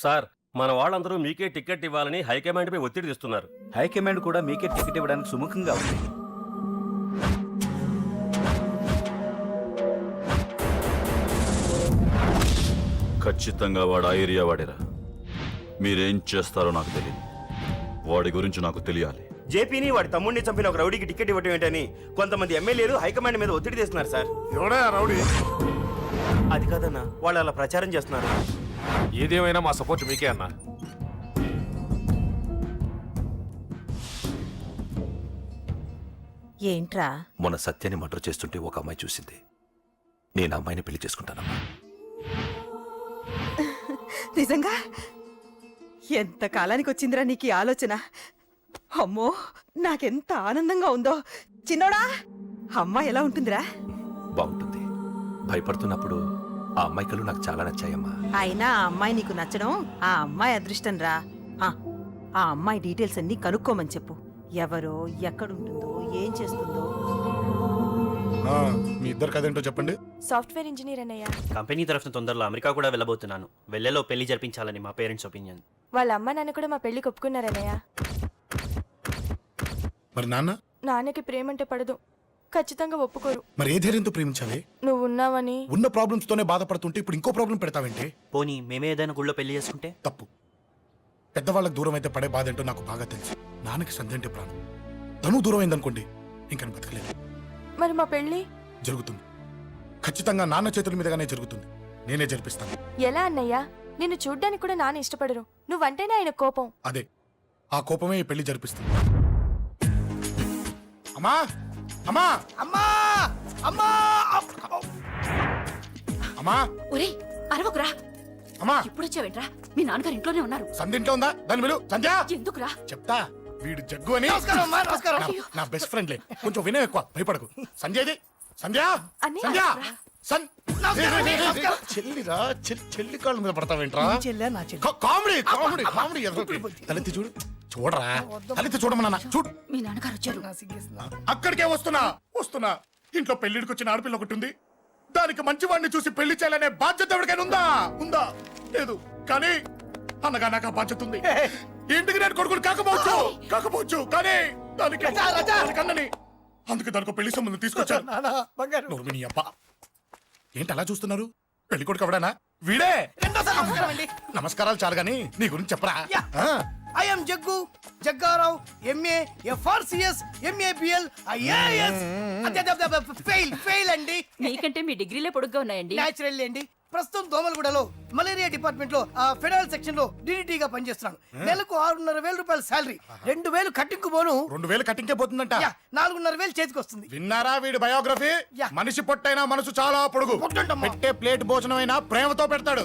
Sir మన వాళ్ళందరూ మీకే టికెట్ ఇవ్వాలని హైకమాండ్ పై ఒత్తిడి తెస్తున్నారు. హైకమాండ్ కూడా మీకే టికెట్ ఇవ్వడానికి సుముఖంగా ఉంది. ఖచ్చితంగా వాడు ఆ ఏరియా వాడేరా. మీరేం చేస్తారో నాకు తెలియదు. వాడి గురించి నాకు తెలియాలి. జేపీని వాడి తమ్ముడిని చంపిన ఒక రౌడీకి టికెట్ ఇవ్వటం ఏంటని కొంతమంది ఎమ్మెల్యేలు హైకమాండ్ మీద ఒత్తిడి తెస్తున్నారు సార్. ఎవడా రౌడీ? అది కాదన్నా, వాళ్ళు అలా ప్రచారం చేస్తున్నారు. ఏదేమైనా మా సపోర్ట్ మీకే అన్నా. ఏంట్రా? మొన్న సత్యాన్ని మర్డర్ చేస్తుంటే ఒక అమ్మాయి చూసింది. నేను ఆ అమ్మాయిని పెళ్లి చేసుకుంటానమ్మా. నిజంగా? ఎంత కాలానికి వచ్చిందిరా నీకు ఈ ఆలోచన? అమ్మో, నాకెంత ఆనందంగా ఉందో. చిన్నోడా, అమ్మ ఎలా ఉంటుందిరా? బాగుంటుంది. భయపడుతున్నప్పుడు ఆ అమ్మాయి కళ్ళు నాకు చాలా నచ్చాయమ్మా. అయినా ఆ అమ్మాయి నీకు నచ్చడం ఆ అమ్మాయి అదృష్టం రా. ఆ అమ్మాయి డీటెయిల్స్ అన్ని కనుక్కోమని చెప్పు. ఎవరో, ఎక్కడుంటుందో, ఏం చేస్తుందో. మీ ఇద్దరు కదేంటో చెప్పండి. సాఫ్ట్వేర్ ఇంజనీర్ అన్నయ్య. కంపెనీ తరఫున తొందరలో అమెరికా కూడా వెళ్ళబోతున్నాను. వెళ్ళేలో పెళ్లి జరిపించాలని మా పేరెంట్స్ ఒపీనియన్. వాళ్ళ అమ్మ నాన్న కూడా మా పెళ్లికి ఒప్పుకున్నారన్నయ్య. మరి నాన్న? నాన్నకి ప్రేమ అంటే పడదు, ఖచ్చితంగా ఒప్పుకోరు. మరి ఏ ధైర్యంతో ప్రేమించాలి? నువ్వు ఉన్నావని. ఉన్న ప్రాబ్లమ్స్ తోనే బాధపడుతుంటే ఇప్పుడు ఇంకో ప్రాబ్లం పెడతావేంటి? పోనీ మేమే ఏదైనా గుళ్ళో పెళ్లి చేసుకుంటే? తప్పు. పెద్దవాళ్ళకి దూరం అయితే పడే బాధ ఏంటో నాకు బాగా తెలుసు. నాన్నకి సంధ్య అంటే ప్రాణం. తను దూరం అయిందనుకోండి, ఇంకా బతకలేదు. మరి మా పెళ్లి జరుగుతుంది. ఖచ్చితంగా నాన్న చేతుల మీదగానే జరుగుతుంది. నేనే జరిపిస్తాను. ఎలా అన్నయ్య? నిన్ను చూడ్డానికి కూడా నాన్న ఇష్టపడరు. నువ్వంటేనే ఆయన కోపం. అదే, ఆ కోపమే ఈ పెళ్లి జరిపిస్తుంది. అమ్మా అమ్మా అమ్మా అమ్మా అమ్మా! ఒరే అరవకురా. అమ్మా ఇప్పుడు వచ్చావేంట్రా? మీ నాన్నగారు ఇంట్లోనే ఉన్నారు. సంధ్య ఇంట్లో ఉందా? దాని విలు. సంధ్య! ఎందుకురా? చెప్తా. వీడు జగ్గు అని నా బెస్ట్ ఫ్రెండ్లే. కొంచెం వినయం ఎక్కువ, భయపడకు. సంధ్యది. సంధ్య! సంధ్య! చెల్లిరా, చెల్లి కాళ్ళ మీద పడతావేంట్రా? Comedy comedy comedy. తలెత్తి చూడు. చూడరా, తలెత్తి చూడమన్నా. చూడు, మీ నాన్నగారు వచ్చారు. అక్కడికే వస్తున్నా. ఇంట్లో పెళ్లిడికి వచ్చిన ఆడపిల్ల ఒకటి ఉంది. దానికి మంచివాడిని చూసి పెళ్లి చేయాలనే బాధ్యత ఎవరికైనా ఉందా? లేదు. కానీ అనగా నాకు ఆ బాధ్యత ఉంది. ఇంటికి నేను కొడుకుని కాకపోవచ్చు కానీ దానికి అన్నని. అందుకే దానికి పెళ్లి సంబంధం తీసుకొచ్చాను. నోర్మిని అబ్బా, ఏంటి అలా చూస్తున్నారు? పెళ్లి కొడుకు ఎవడానా? వీడే. నమస్కారాలు చాలు గాని నీ గురించి చెప్పరా. I'm Jaggu Jaggarao, MA FRCS, MABL, IAS. Fail అండి. మీకంటే మీ డిగ్రీలే పొడుగ్గా ఉన్నాయండి. న్యాచురల్ అండి. ప్రస్తుతం దోమలగూడలో మలేరియా డిపార్ట్మెంట్ లో ఫెడరల్ సెక్షన్ లో DDT గా పనిచేస్తున్నాను. నెలకు 6,500 రూపాయల శాలరీ, 2,000 కట్టింగ్ పోను. 2,000 కట్టింకే పోతుందంట. 4,500 చేతికి వస్తుంది. విన్నారా వీడి బయోగ్రఫీ? మనిషి పొట్టైనా మనసు చాలా పొడుగు. పెట్టే ప్లేట్ భోజనం అయినా ప్రేమతో పెడతాడు.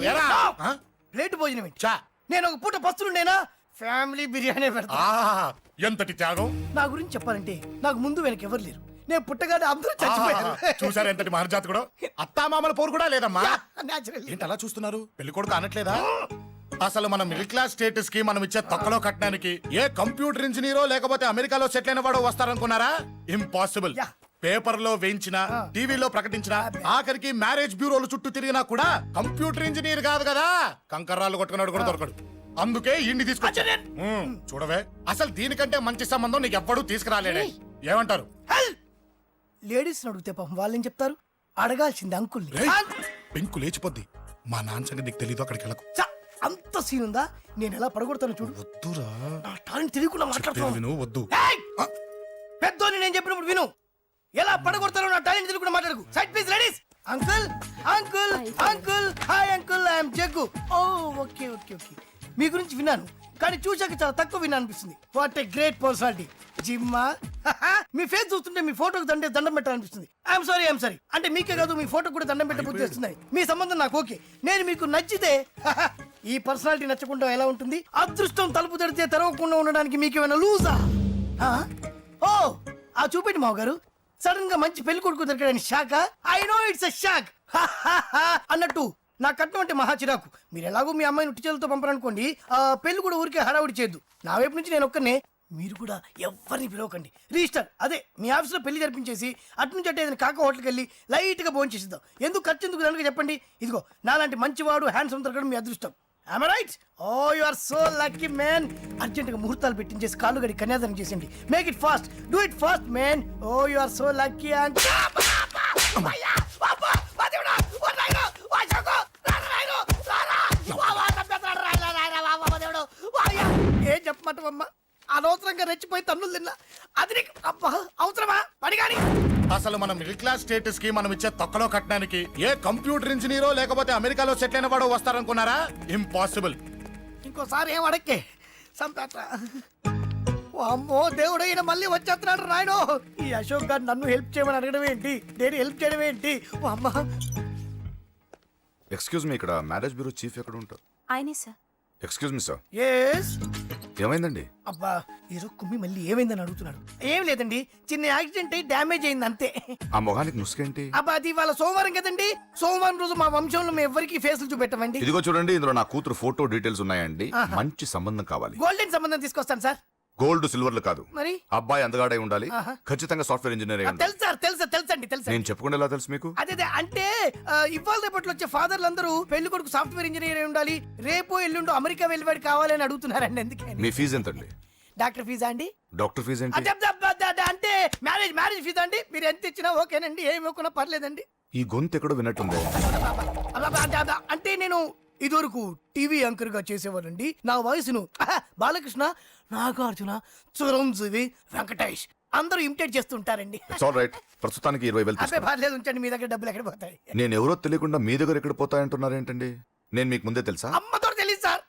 ప్లేట్ భోజనం ఏంటి? నేను ఒక పూట పస్తులుండేనా? ఫ్యామిలీ బిర్యానీ పెడతా. ఎంతటి త్యాగం! నా గురించి చెప్పాలంటే నాకు ముందు వెనక ఎవరు లేరు. నేను పుట్టగానే అందరూ చచ్చిపోయారు. చూసారు ఎంతటి మహర్జాత్ కూడా. అత్తామామల పోరు కూడా లేదమ్మా. న్యాచురల్. ఏంటి అలా చూస్తున్నారు? పెళ్లి కొడుకు అనట్లేదా? అసలు మన మిడిల్ క్లాస్ స్టేటస్ కి మనం ఇచ్చే తక్కువలో కట్టడానికి ఏ కంప్యూటర్ ఇంజనీరో లేకపోతే అమెరికాలో సెటిల్ అయిన వాడు వస్తారనుకున్నారా? ఇంపాసిబుల్. పేపర్ లో వేయించిన, టీవీలో ప్రకటించిన, ఆఖరికి మ్యారేజ్ బ్యూరోలు చుట్టూ తిరిగినా కూడా కంప్యూటర్ ఇంజనీర్ కాదు కదా, కంకర్రాలు కొట్టుకున్నాడు కూడా దొరకడు. అందుకే ఇండి తీసుకొచ్చా. చూడవే, అసలు దీనికంటే మంచి సంబంధం నీకు ఎవ్వడూ తీసుకురాలేడే. ఏమంటారు? లేడీస్ అడిగితే పాపం వాళ్ళేం చెప్తారు? అడగాల్సింది అంకుల్. పెంకు లేచిపోద్ది. మా నాన్న సంగతి నీకు తెలీదు. అక్కడికి వెళ్ళకు. అంత సీన్ ఉందా? నేను ఎలా పడగొడతాను చూడు. వద్దురా, నా టాలెంట్ తెలియకుండా మాట్లాడుతున్నావు. విను. వద్దు. పెద్దోని నేను చెప్పినప్పుడు విను. ఎలా పడగొడతారో నా టాలెంట్ తెలియకుండా మాట్లాడకు. Side please ladies. Uncle uncle uncle. Hi uncle, I'm Jaggu. Oh okay. మీ గురించి విన్నాను, కానీ చూశాక చాలా తక్కువ విన్నా అనిపిస్తుంది. What a great personality. జిమ్మా, మీ ఫేస్ చూస్తుంటే మీ ఫోటోకి దండం పెట్టాలనిపిస్తుంది. I'm sorry. అంటే మీకే కాదు, మీ ఫోటో కూడా దండం పెట్టే బుద్ధి వస్తుంది. మీ సంబంధం నాకు ఓకే. నేను మీకు నచ్చితే ఈ పర్సనాలిటీ నచ్చకుండా ఎలా ఉంటుంది? అదృష్టం తలుపు తెరితే తెరవకుండా ఉండడానికి మీకేమైనా లూజా? ఓ, ఆ చూపెట్టి మావ గారు. సడన్ గా మంచి పెళ్లి కొడుకు దొరికాడని shock. I know it's a shock అన్నట్టు నా కట్నం అంటే మహా చిరాకు. మీరు ఎలాగో మీ అమ్మాయిని ఉట్టి చేతులతో పంపరనుకోండి, పెళ్లి కూడా ఊరికే హడావుడి చేయొద్దు. నా వైపు నుంచి నేను ఒక్కనే. మీరు కూడా ఎవరిని పిలవకండి. రిజిస్టర్ అదే మీ ఆఫీస్లో పెళ్లి జరిపించేసి అటు నుంచి అంటే ఏదైనా కాక హోటల్కి వెళ్ళి లైట్గా భోజనం చేసిద్దాం. ఎందుకు ఖర్చు ఎందుకు దానికి చెప్పండి. ఇదిగో నాలాంటి మంచివాడు హ్యాండ్సమ్ దొరకడం మీ అదృష్టం. Am I right? Oh, you are so lucky, man. Urgent గా ముహూర్తాలు పెట్టించేసి కాళ్ళు గడి కన్యాదానం చేసింది. Make it fast, do it fast, man. Oh, you are so lucky. ఏం చెప్పమంటావమ్మా? అనవసరంగా రెచ్చిపోయి తన్నులు తిన్నా. అది నీకు అబ్బా అవసరమా? పని కానీ అసలు మన మిడిల్ క్లాస్ స్టేటస్ కి మనం ఇచ్చే తొక్కలో కట్టడానికి ఏ కంప్యూటర్ ఇంజనీరో లేకపోతే అమెరికాలో సెటిల్ అయిన వాడు వస్తారనుకున్నారా? ఇంపాసిబుల్. ఇంకోసారి ఏం అడక్కే సంపేట. అమ్మో దేవుడు, ఈయన మళ్ళీ వచ్చేస్తున్నాడు రాయడు. ఈ అశోక్ గారు నన్ను హెల్ప్ చేయమని అడగడం ఏంటి, నేను హెల్ప్ చేయడం ఏంటి? ఓ అమ్మ. ఎక్స్క్యూజ్ మీ, ఇక్కడ మ్యారేజ్ బ్యూరో చీఫ్ ఎక్కడ ఉంటారు? ఆయనే sir. Excuse me sir, yes. ఏమైందండి? అబ్బా ఈరో కుమ్మి మళ్ళీ ఏమైందని అడుగుతున్నాడు. ఏం లేదండి, చిన్న యాక్సిడెంట్ అయి డ్యామేజ్ అయింది అంతే. ఆ మొహానికి ముసుకేంటి? అబ్బా అది ఇవాళ సోమవారం కదండి. సోమవారం రోజు మా వంశంలో మేము ఎవరికి ఫేసులు చూపెట్టమండి. ఇదిగో చూడండి, ఇందులో నా కూతురు ఫోటో డీటెయిల్స్ ఉన్నాయండి. మంచి సంబంధం కావాలి. గోల్డెన్ సంబంధం తీసుకొస్తాను సార్. గోల్డ్ సిల్వర్లు కాదు, మరి అబ్బాయి అందగాడై ఉండాలి. ఖచ్చితంగా సాఫ్ట్వేర్ ఇంజనీర్ అయి ఉండాలి. తెలుసు సార్, తెలుసండి తెలుసండి. నేను చెప్పకుండా ఎలా తెలుసు మీకు? అదే అంటే ఇవాళ రేపట్లో వచ్చే ఫాదర్లు అందరూ పెళ్లి కొడుకు సాఫ్ట్వేర్ ఇంజనీర్ అయి ఉండాలి, రేపు ఎల్లుండో అమెరికా వెళ్ళివాడు కావాలని అడుగుతున్నారండి. ఎందుకని? మీ ఫీజు ఎంతండి? డాక్టర్ ఫీజా అండి? డాక్టర్ ఫీజు ఏంటి? అంటే మ్యారేజ్ ఫీజా అండి. మీరు ఎంత ఇచ్చినా ఓకేనండి, ఏమి ఇవ్వకున్నా పర్లేదండి. ఈ గొంతు ఎక్కడో విన్నట్టుంది. అంటే నేను ఇదివరకు టీవీ యాంకర్ గా చేసేవాడండి. నా వయసును బాలకృష్ణ, నాగార్జున, చిరంజీవి, వెంకటేష్ అందరూ ఇమిటేట్ చేస్తుంటారండి. It's all right. ప్రస్తుతానికి 20,000 అబ్బే తీసుకోండి. పర్లేదు, ఉంచండి. మీ దగ్గర డబ్బులు ఎక్కడ పోతాయి? నేను ఎవరో తెలియకుండా మీ దగ్గర ఎక్కడ పోతాయంటున్నారు ఏంటండి? నేను మీకు ముందే తెలుసా? అమ్మతో తెలియదు సార్.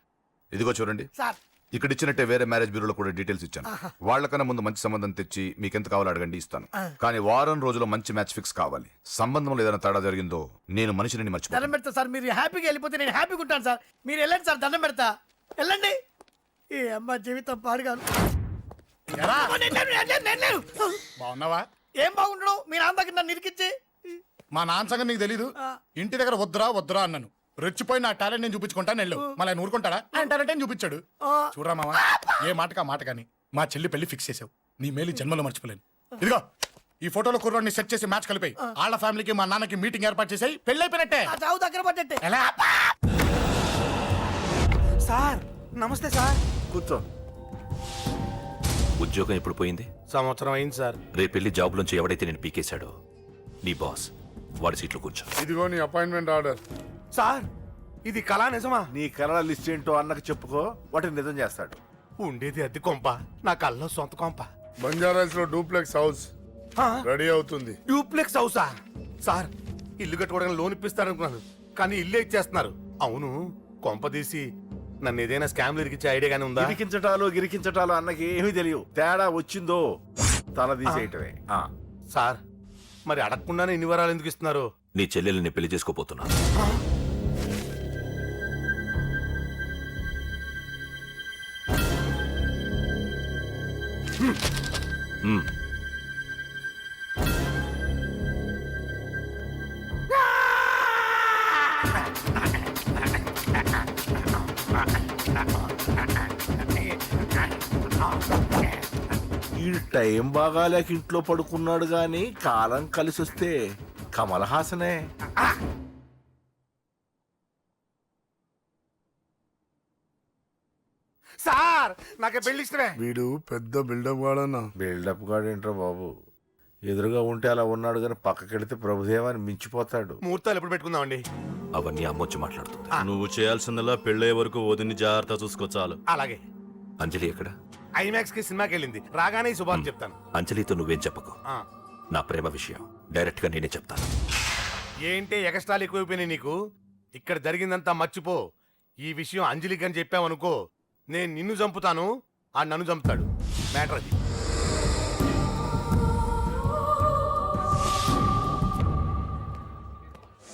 ఇదిగో చూడండి, సార్ ఇక్కడ ఇచ్చినట్టే వేరే మ్యారేజ్ బ్యూరోలో కూడా డీటెయిల్స్ ఇచ్చాను. వాళ్ళకన్నా ముందు మంచి సంబంధం తెచ్చి మీకు ఎంత కావాలో అడగండి, ఇస్తాను. కానీ వారం రోజుల్లో మంచి మ్యాచ్ ఫిక్స్ కావాలి. సంబంధంలో ఏదైనా తేడా జరిగిందో నేను మనిషిని మర్చిపోతాను. దండం పెడతా సార్. మీరు హ్యాపీగా వెళ్ళిపోతే నేను హ్యాపీగా ఉంటాను సార్. మీరు వెళ్ళండి సార్, దండం పెడతా. వెళ్ళండి. ఈ అమ్మ జీవితం పాడుగాను. ఎరా, నేను లేను. బాగున్నావా? ఏం బాగుండడం? మీ నాన్న దగ్గర నన్ను ఇరికిచ్చి. మా నాన్న సంగతి నీకు తెలీదు. ఇంటి దగ్గర వద్దురా అన్నాను. రెచ్చిపోయి నా టాలెంట్ నేను చూపించుకుంటాను వెళ్ళు. మళ్ళీ ఆయన ఊరుకుంటాడా? ఆయన టాలెంట్ అని చూపించాడు. చూడరా మావా, ఏ మాటకా మాట కానీ మా చెల్లి పెళ్లి ఫిక్స్ చేసావు. నీ మేలు జన్మలో మర్చిపోలేను. ఇదిగో ఈ ఫోటోలో కుర్రాన్ని సెట్ చేసి మ్యాచ్ కలిపాయి. వాళ్ళ ఫ్యామిలీకి మా నాన్నకి మీటింగ్ ఏర్పాటు చేసాయి. పెళ్లి అయిపోయినట్టే. ఆ చావు దగ్గర పడ్డట్టే. ఎలా? సార్ నమస్తే సార్. కూర్చో. ఉద్యోగం ఎప్పుడు పోయింది? సంవత్సరం అయింది సార్. రేపెళ్ళి జాబ్ నుంచి ఎవడైతే నేను పీకేశాడో నీ బాస్, వాడి సీట్లో కూర్చో. ఇదిగో నీ అపాయింట్మెంట్ ఆర్డర్. సార్ ఇది కళా నిజమా? నీ కళల లిస్ట్ ఏంటో అన్నకు చెప్పుకో, వాటిని నిజం చేస్తాడు. ఉండేది అద్దె కొంప, నా కళ్ళలో సొంత కొంప. బంజారాస్ లో డూప్లెక్స్ హౌస్ రెడీ అవుతుంది. డూప్లెక్స్ హౌసా? సార్ ఇల్లు కట్టుకోవడానికి లోన్ ఇప్పిస్తారనుకున్నాను, కానీ ఇల్లే ఇచ్చేస్తున్నారు. అవును, కొంప తీసి నన్ను ఏదైనా స్కామ్లు ఇరికించే ఐడియా గానీ ఉందా? గిరికించటాలు అన్నకి ఏమీ తెలియవు. తేడా వచ్చిందో తల తీసేయటమే. సార్ మరి అడగకుండానే ఇన్ని వరాలు ఎందుకు ఇస్తున్నారు? నీ చెల్లెల్ని పెళ్లి చేసుకోపోతున్నా. ఈ టైం బాగాలేక ఇంట్లో పడుకున్నాడు గాని కాలం కలిసి వస్తే కమల్ హాసనే. సార్ నాకే పెళ్లి ఇష్టమే. వీడు పెద్ద బిల్డప్ గాడన్నా. బిల్డప్ గాడేంట్రా బాబు, ఎదురుగా ఉంటే అలా ఉన్నాడు గాని పక్కకెడితే ప్రభుదేవాన్ని మించిపోతాడు. ముహూర్తాలు ఎప్పుడు పెట్టుకుందామండి? అవన్నీ అమ్మొచ్చి మాట్లాడుతుంది. నువ్వు చేయాల్సిందల్లా పెళ్ళే వరకు వదిని జాగ్రత్త చూసుకో చాలు. అలాగే. అంజలి ఎక్కడ? ఐమాక్స్ కి సినిమాకి వెళ్ళింది, రాగానే శుభాన్ని చెప్తాను. అంజలితో నువ్వేం చెప్పకు. నా ప్రేమ విషయం డైరెక్ట్ గా నేనే చెప్తాను. ఏంటి ఎక్స్ట్రాలు ఎక్కువైపోయినాయి నీకు? ఇక్కడ జరిగిందంతా మర్చిపో. ఈ విషయం అంజలికి అని చెప్పావనుకో, నేను నిన్ను చంపుతాను, ఆ నన్ను చంపుతాడు. మ్యాటర్ అది.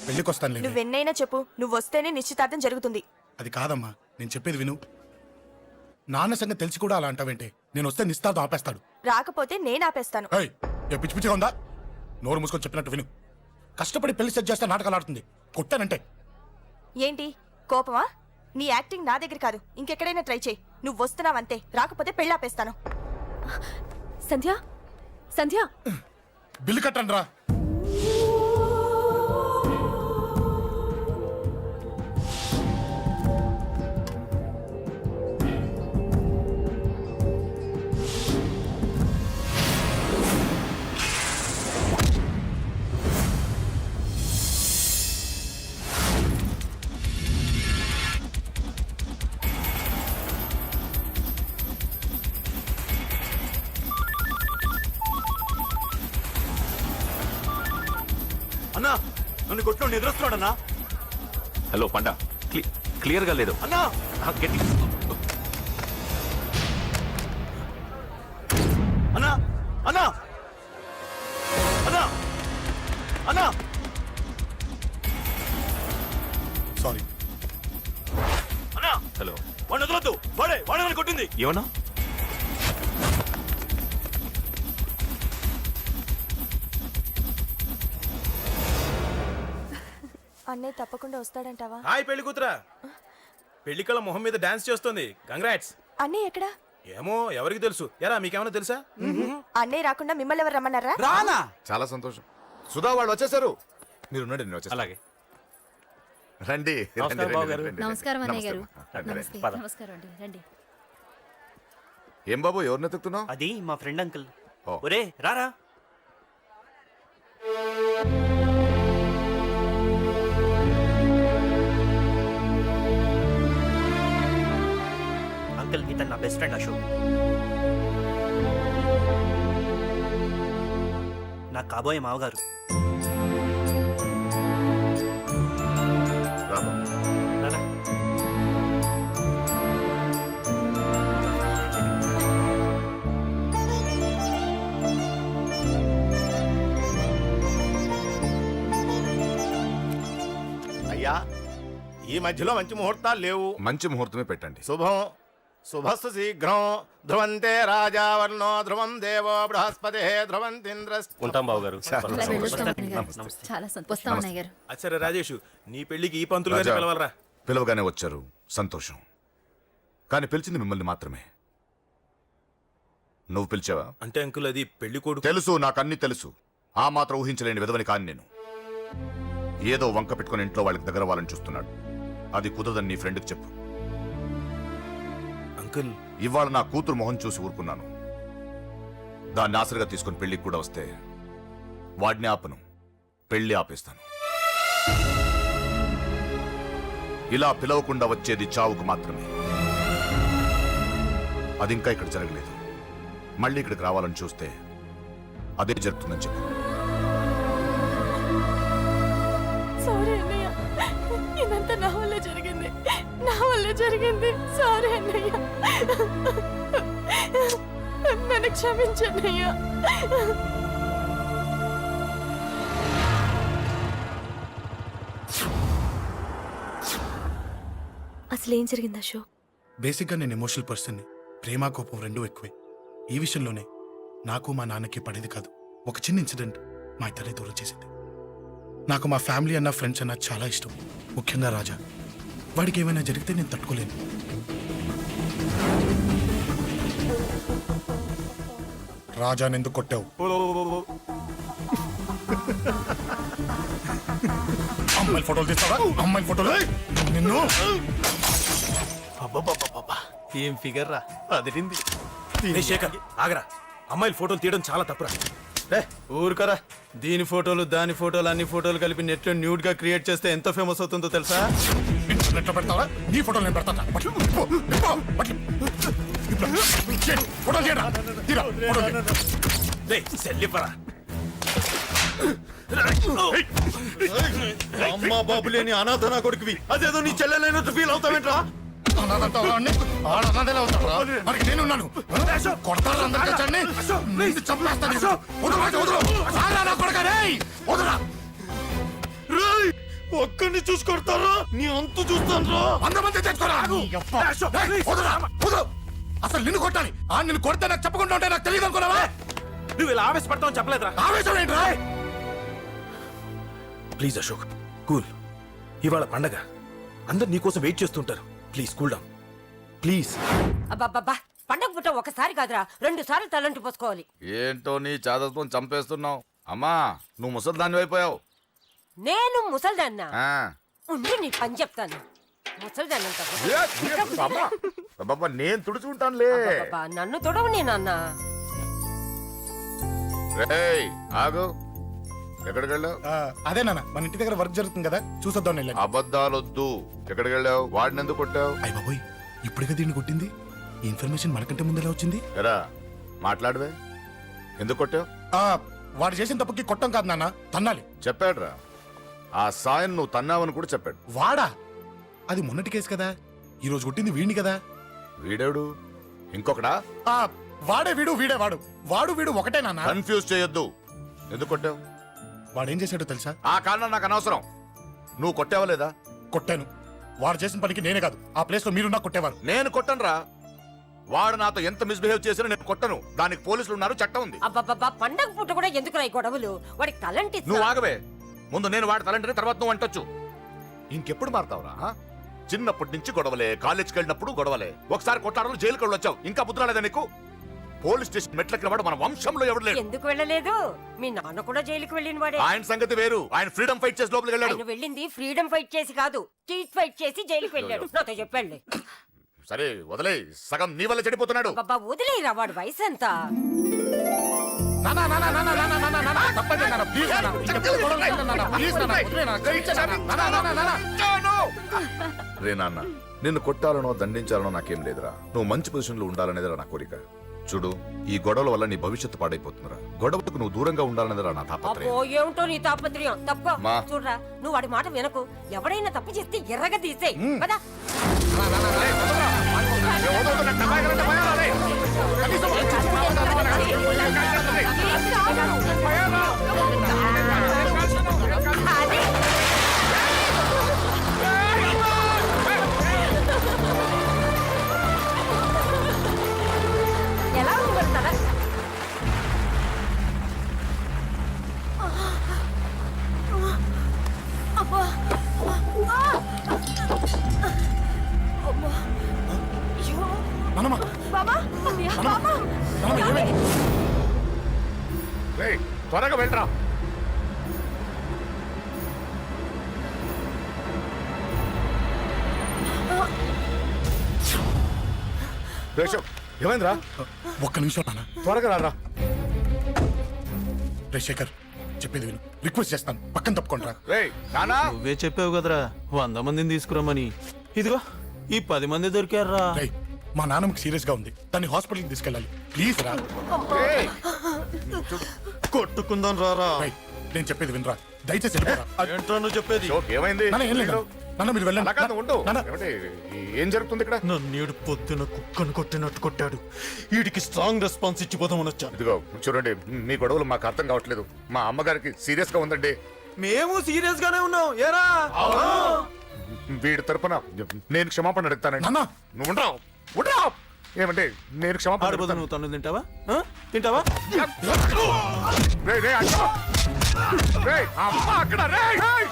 పెళ్లికొస్తాను. నువ్వెన్నైనా చెప్పు, నువ్వు వస్తేనే నిశ్చితార్థం జరుగుతుంది. అది కాదమ్మా, నేను చెప్పేది విను. నాన్న సంగతి తెలిసి కూడా అలా అంటావేంటే? నేను వస్తే నిస్తాతో ఆపేస్తాడు. రాకపోతే నేను ఆపేస్తాను. ఏయ్, ఏ పిచ్చి పిచ్చిగా ఉందా? నోరు మూసుకొని చెప్పినట్టు విను. కష్టపడి పెళ్లి సెట్ చేస్తే నాటకాలు ఆడుతుంది. కొట్టానంటే ఏంటి కోపమా? నీ యాక్టింగ్ నా దగ్గర కాదు, ఇంకెక్కడైనా ట్రై చేయి. నువ్వు వస్తున్నావంతే, రాకపోతే పెళ్ళాపేస్తాను. సంధ్య, సంధ్య, బిల్లు కట్టండి రా. నన్ను కొట్టు నిద్రస్తున్నాడన్నా. హలో పండ, క్లియర్గా లేదు. అన్నా గట్టి. అన్నా అన్నా అన్నా అన్నా సారీ. అన్నా హలో, వాడిని వదలొద్దు. వాడే నన్ను కొట్టింది. ఏమన్నా? అన్నయ్య తప్పకుండా వస్తాడంటావా? హాయ్ పెళ్లి కూతురా. పెళ్లి కళ మొహం మీద డాన్స్ చేస్తుంది. కంగ్రాట్స్. అన్నయ్య ఎక్కడా? ఏమో ఎవరికి తెలుసు. ఎరా మీకేమైనా తెలుసా? అన్నయ్య రాకుండా మిమ్మల్ని ఎవరు రమ్మన్నారా? రానా? చాలా సంతోషం. సుధా వాళ్ళు వచ్చేసారు. మీరు ఉండండి, నేను వచ్చేస్తాను. అలాగే. రండి నమస్కారం, రండి, బాబు రండి, గారు. రండి. నమస్కారం అన్నయ్య గారు. రండి, రండి. నమస్తే. పద. నమస్కారం అండి, రండి. ఏం బాబు, ఎవరిని ఎత్తుకుతున్నావు? అది మా ఫ్రెండ్ అంకుల్. ఓ. ఒరే రారా. అంకుల్ ఇతను నా బెస్ట్ ఫ్రెండ్ అశోక్. నా కాబోయే మావగారు. రా బాబు. రారా. అయ్యా, ఈ మధ్యలో మంచి ముహూర్తాలు లేవు. మంచి ముహూర్తమే పెట్టండి. శుభం శుభస్సు శీఘ్రం. ధ్రువంతే రాజావర్ణో ధ్రువం దేవో బృహస్పతి ధ్రువంతింద్ర. ఉంటాం బాబు గారు. అలా వెళ్ళొస్తాం అన్నయ్య గారు. నమస్తే. చాలా సంతోషం అన్నయ్య గారు. అచ్చరే రాజేష్, నీ పెళ్లికి ఈ పంతులు గారిని రాజా, పిలవాలరా. పిలవగానే వచ్చారు, సంతోషం. కానీ పిలిచింది మిమ్మల్ని మాత్రమే. నువ్వు పిలిచావా? అంటే అంకుల్ అది పెళ్లి కొడుకు. తెలుసు, నాకు అన్ని తెలుసు. ఆ మాత్రం ఊహించలేని విధవని కాని నేను. ఏదో వంక పెట్టుకుని ఇంట్లో వాళ్ళకి దగ్గర వాళ్ళని చూస్తున్నాడు. అది కుదరదని నీ ఫ్రెండ్కి చెప్పు. అంకుల్ ఇవాళ నా కూతురు మొహం చూసి ఊరుకున్నాను. దాన్ని ఆసరిగా తీసుకుని పెళ్లికి కూడా వస్తే వాడిని ఆపను, పెళ్లి ఆపేస్తాను. ఇలా పిలవకుండా వచ్చేది చావుకు మాత్రమే. అది ఇంకా ఇక్కడ జరగలేదు. మళ్ళీ ఇక్కడికి రావాలని చూస్తే అదే జరుగుతుందని చెప్పు. సారీ అన్నయ్య, ఇదంతా నా వల్లే జరిగింది. నా వల్లే జరిగింది. సారీ అన్నయ్య, నన్ను క్షమించన్నయ్య. అసలు ఏం జరిగింది అశోక్? బేసిక్గా నేను ఎమోషనల్ పర్సన్ని. ప్రేమ కోపం రెండూ ఎక్కువే. ఈ విషయంలోనే నాకు మా నాన్నకి పడేది కాదు. ఒక చిన్న ఇన్సిడెంట్ మా ఇద్దరే దూరం చేసింది. నాకు మా ఫ్యామిలీ అన్న ఫ్రెండ్స్ అన్న చాలా ఇష్టం, ముఖ్యంగా రాజా. వాడికి ఏమైనా జరిగితే నేను తట్టుకోలేను. రాజా ఎందుకు కొట్టావు? అమ్మాయిల ఫోటోలు తీస్తావా? అమ్మాయిల ఫోటోలు నిన్ను. ఏం ఫిగర్ రా, అదిరింది. శేఖర్ ఆగరా, అమ్మాయిల ఫోటోలు తీయడం చాలా తప్పురా. ఊరుకరా. దీని ఫోటోలు దాని ఫోటోలు అన్ని ఫోటోలు కలిపి నెట్ లో న్యూడ్ గా క్రియేట్ చేస్తే ఎంత ఫేమస్ అవుతుందో తెలుసా? ఇంటర్నెట్ లో పెడతావా? నీ ఫోటోలు నేను పెడతా. అమ్మా బాబు లేని అనాథ నా కొడుకువి, అదేదో నీ చెల్లెలైనట్టు ఫీల్ అవుతావేంట్రా? నేనున్నాను. కొడతారు అందరికీ చండి. నిన్ను చంపేస్తాను. ఒక్కడిని చూసుకొడతారా? నీ అంతు చూస్తాను. అందమంది తెచ్చుకోరా. అసలు నిన్ను కొట్టాలి. నిన్ను కొడితే నాకు చెప్పకుండా ఉంటే నాకు తెలియదు అనుకున్నావా? నువ్వు ఇలా ఆవేశపడతావు చెప్పలేదురా. ఆవేశం ఏంట్రా? Please Ashok, cool. ఇవాళ పండగ, అందరు నీకోసం వెయిట్ చేస్తుంటారు. Please cool down, please. అబ్బబ్బబ్బా, పండగ పుట్ట ఒకసారి కాదురా, 2 సార్లు తలంటి పోసుకోవాలి. ఏంటో నీ చాదత్వం చంపేస్తున్నావు. అమ్మా, నువ్వు ముసలి దాన్ని అయిపోయావు. నేను ముసల్దాన్నా? ఉండి నీ పని చెప్తాను. ముసల్దాన్నంత నేను తుడుచుకుంటానులే. నన్ను తొడవు నేనన్న. రేయ్ ఆగు, ఎక్కడికి వెళ్ళావు? అదే నాన్న, మన ఇంటి దగ్గర వర్క్ జరుగుతుంది కదా, చూసొద్దాం. అబద్ధాలొద్దు. ఎక్కడికి వెళ్ళావు? వాడిని ఎందుకు కొట్టావు? అయ్య బాబోయ్, ఇప్పుడుగా దీన్ని కొట్టింది. ఈ ఇన్ఫర్మేషన్ మనకంటే ముందు ఎలా వచ్చింది? ఎరా మాట్లాడవే, ఎందుకు కొట్టావు? వాడు చేసిన తప్పుకి కొట్టం కాదు నాన్న, తన్నాలి. చెప్పాడురా, ఆ సాయం నువ్వు తన్నావని కూడా చెప్పాడు. వాడా? అది మొన్నటి కేసు కదా, ఈ రోజు కొట్టింది వీడిని కదా. వీడేడు ఇంకొకడా? ఆ వాడే వీడు, వీడే వాడు. వాడు వీడు ఒకటే నాన్న. కన్ఫ్యూజ్ చేయొద్దు. ఎందుకు కొట్టావు? వాడేం చేశాడో తెలుసా? ఆ కారణం నాకు అనవసరం. నువ్వు కొట్టావా లేదా? కొట్టాను. వాడు చేసిన పనికి నేనే కాదు, ఆ ప్లేస్ లో మీరున్నా కొట్టేవారు. నేను కొట్టనురా. వాడు నాతో ఎంత మిస్బిహేవ్ చేసినా నేను కొట్టను. దానికి పోలీసులు ఉన్నారు, చట్టం ఉంది. అబ్బబ్బబ్బా, పండగ పూట కూడా ఎందుకు ఈ గొడవలు? వాడికి తలంటి నువ్వు ఆగవే. ముందు నేను వాడి తలంటే తర్వాత నువ్వు అంటొచ్చు. ఇంకెప్పుడు మారుతావురా? చిన్నప్పటి నుంచి గొడవలే, కాలేజ్కి వెళ్ళినప్పుడు గొడవలే. ఒకసారి కొట్లాడలు జైలుకి వెళ్ళి వచ్చావు, ఇంకా బుద్ధి రాలేదా నీకు? పోలీస్ స్టేషన్ మెట్లకి వాడు మన వంశంలో ఎవడు లేడు. ఎందుకు వెళ్ళలేదు? మీ నాన్న కూడా జైలుకి వెళ్ళిన వాడే. ఆయన సంగతి వేరు. ఆయన ఫ్రీడమ్ ఫైట్ చేసి లోపలికి వెళ్ళాడు. ఆయన వెళ్ళింది ఫ్రీడమ్ ఫైట్ చేసి కాదు, చీట్ ఫైట్ చేసి జైలుకి వెళ్ళాడు. నాతో చెప్పండి. సరే వదిలే, సగం నీ వల్ల చెడిపోతున్నాడు. బాబా వదిలేరా, వాడు వయసు ఎంత? నానా నానా నానా నానా నానా నానా తప్పండి నాన్న, ప్లీజ్ నాన్న. ఇంకెప్పుడు గొడవలు చేయను నాన్న, ప్లీజ్ నాన్న, వదిలే నాన్న, దయచేసి నాన్న. నానా నానా నానా. రే నాన్న, నిన్ను కొట్టాలనో దండించాలనో నాకేం లేదురా. నువ్వు మంచి పొజిషన్ లో ఉండాలనేదిరా నా కోరిక. చూడు, ఈ గొడవల వల్ల నీ భవిష్యత్తు పాడైపోతుందిరా. గొడవకు నువ్వు దూరంగా ఉండాలనేదిరా నా తాపత్రయం. అబ్బో, ఏమిటో నీ తాపత్రయం. తప్ప మా. చూడరా, నువ్వు వాడి మాట వినకు. ఎవడైనా తప్పు చేస్తే ఎర్రగా తీసేయ్ కదా. ఎలా ఉండగలుగుతారా? అబ్బా, నానమ్మ, బాబా, బాబా, నానమ్మ, ఏమైంది? రేయ్, త్వరగా వెళ్ళరా. రేషవ్, ఏమైందిరా? ఒక్క నిమిషం నాన్న. త్వరగా రారా. రే శేఖర్, చెప్పేది విను, రిక్వెస్ట్ చేస్తాను, పక్కన తప్పుకోండి రా. రేయ్ నానా, నువ్వే చెప్పావు కదరా 100 మందిని తీసుకురమ్మని. ఇదిగో ఈ 10 మంది దొరికారా. రేయ్, మా నాన్నకి సీరియస్ గా ఉంది, దాన్ని హాస్పిటల్కి తీసుకెళ్ళాలి, ప్లీజ్ రా. రేయ్, కొట్టుకుందాం రారా. రేయ్, నేను చెప్పేది వినరా, దయచేసి వెళ్ళిపోరా. ఏంట్రా నువ్వు చెప్పేది? షోక్ ఏమైంది? నాన్న, ఏం లేదు నాన్న, మీరు వెళ్ళండి. అలా కాదు, ఉండు. నాన్న, ఏమంటే, ఏం జరుగుతుంది ఇక్కడ? నన్నేడు పొద్దున కుక్కను కొట్టినట్టు కొట్టాడు. వీడికి స్ట్రాంగ్ రెస్పాన్స్ ఇచ్చిపోదామని వచ్చాను. ఇదిగో చూడండి, మీ గొడవలు మాకు అర్థం కావట్లేదు. మా అమ్మగారికి సీరియస్ గా ఉందండి. మేము సీరియస్ గానే ఉన్నాం. ఏరా వీడి తరపున నేను క్షమాపణ అడుగుతానండి. నాన్న. నువ్వు ఉండరావు, ఉండరావు. ఏమంటే నేను క్షమాపణ ఆడబోదు. అడుగుతాను. నువ్వు తను తింటావా? తింటావా? రేయ్, రేయ్, అక్క. రేయ్, అమ్మ అక్కడ. రేయ్, రేయ్.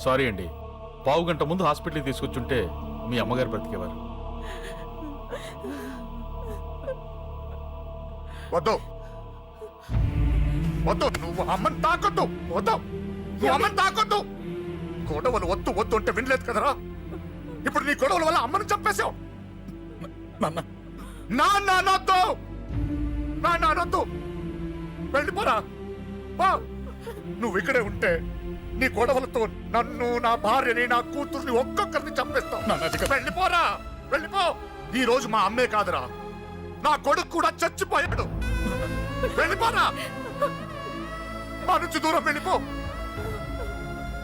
సారీ అండి, పావు గంట ముందు హాస్పిటల్కి తీసుకొచ్చుంటే మీ అమ్మగారు బ్రతికేవారు. వద్దు వద్దు, నువ్వు అమ్మని తాకొద్దు. వద్దు, నువ్వు అమ్మని తాకొద్దు. గొడవలు వద్దు వద్దు అంటే వినలేదు కదరా. ఇప్పుడు నీ గొడవల వల్ల అమ్మని చంపేశావు. నాన్న, నాన్నొద్దు, నాన్నొద్దు. వెళ్ళిపోరా. పో. నువ్వు ఇక్కడే ఉంటే నీ గొడవలతో నన్ను, నా భార్యని, నా కూతుర్ని ఒక్కొక్కరిని చంపేస్తావు. వెళ్ళిపోరా, వెళ్ళిపో. ఈ రోజు మా అమ్మే కాదురా, నా కొడుకు కూడా చచ్చిపోయాడు. వెళ్ళిపోరా, మా నుంచి దూరం వెళ్ళిపో.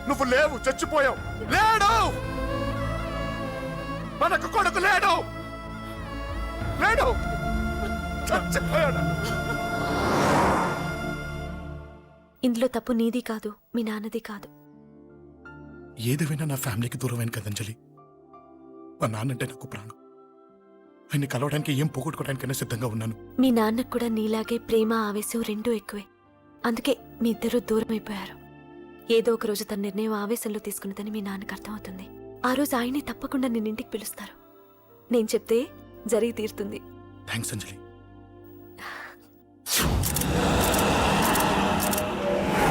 నువ్వు లేవు, చచ్చిపోయావు. లేడు, మనకు కొడుకు లేడు, లేడు, చచ్చిపోయాడు. ఇందులో తప్పు నీది కాదు, మీ నాన్నది కాదు. ఏదేమైనా నా ఫ్యామిలీకి దూరమైన కదా అంజలి. మా నాన్నంటే నాకు ప్రాణం. ఆయన్ని కలవడానికి ఏం పోగొట్టుకోవడానికైనా సిద్ధంగా ఉన్నాను. మీ నాన్నకు కూడా నీలాగే ప్రేమ, ఆవేశం రెండూ ఎక్కువే. అందుకే మీ ఇద్దరూ దూరం అయిపోయారు. ఏదో ఒక రోజు తన నిర్ణయం ఆవేశంలో తీసుకున్నదని మీ నాన్నకు అర్థమవుతుంది. ఆ రోజు ఆయనే తప్పకుండా నిన్నింటికి పిలుస్తారు. నేను చెప్తే జరిగి తీరుతుంది. థ్యాంక్స్ అంజలి.